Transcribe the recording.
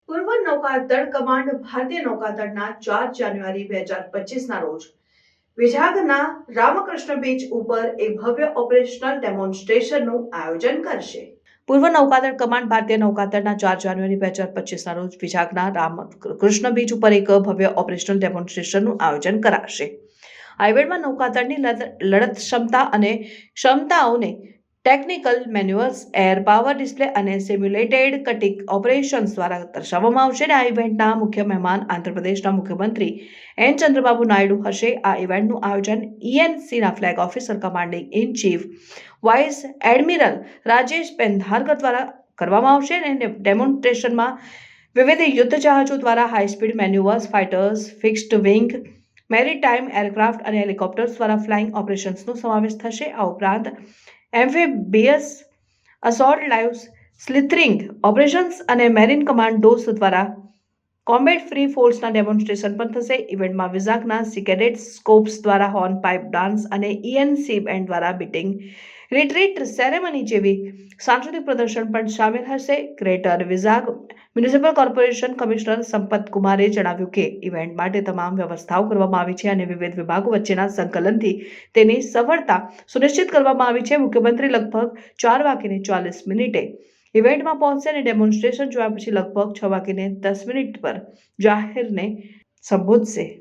પૂર્વ નૌકાદળ કમાન્ડ ભારતીય નૌકાદળના 4 જાન્યુઆરી 2025ના રોજ વિજાગના રામકૃષ્ણ બીચ ઉપર એક ભવ્ય ઓપરેશનલ ડેમોન્સ્ટ્રેશનનું આયોજન કરશે। પૂર્વ નૌકાદળ કમાન્ડ ભારતીય નૌકાદળના 4 જાન્યુઆરી 2025ના રોજ વિજાગના રામકૃષ્ણ બીચ ઉપર એક ભવ્ય ઓપરેશનલ ડેમોન્સ્ટ્રેશનનું આયોજન કરાશે। આ ઇવેન્ટમાં નૌકાદળની લડત ક્ષમતા અને ક્ષમતાઓને technical manuals, air power display અને સિમ્યુલેટેડ કટિંગ ઓપરેશન્સ દ્વારા દર્શાવવામાં આવશે। આ ઇવેન્ટના મુખ્ય મહેમાન આંધ્રપ્રદેશના મુખ્યમંત્રી એન ચંદ્રબાબુ નાયડુ હશે। આ ઇવેન્ટનું આયોજન ENCના flag officer commanding in chief vice admiral Rajesh Pendharkar દ્વારા કરવામાં આવશે અને ડેમોન્સ્ટ્રેશનમાં વિવિધ યુદ્ધ જહાજો દ્વારા high speed manoeuvres, fighters, fixed wing maritime aircraft અને હેલિકોપ્ટર્સ દ્વારા ફ્લાઇંગ ઓપરેશન્સનો સમાવેશ થશે। આ ઉપરાંત amphibious assault, live slithering operations અને મેરીન કમાન્ડોસ દ્વારા કોમ્બેટ ફ્રી ફોર્સના ડેમોન્સ્ટ્રેશન પણ થશે। ઇવેન્ટમાં વિજાગના સી કેડેટ્સ સ્કોપ્સ દ્વારા હોર્ન પાઇપ ડાન્સ અને ENC બેન્ડ દ્વારા બીટિંગ રિટ્રીટ સેરેમની જેવી સાંસ્કૃતિક પ્રદર્શન પણ શામેલ હશે। Greater Vizag municipal corporation commissioner Sampath કુમારે જણાવ્યું કે ઇવેન્ટ માટે તમામ વ્યવસ્થાઓ કરવામાં આવી છે અને વિવિધ વિભાગો વચ્ચેના સંકલનથી તેની સફળતા સુનિશ્ચિત કરવામાં આવી છે। મુખ્યમંત્રી લગભગ 4:40 ઇવેન્ટમાં પહોંચશે અને ડેમોન્સ્ટ્રેશન જોયા પછી લગભગ 6:10 પર જાહેરને સંબોધશે।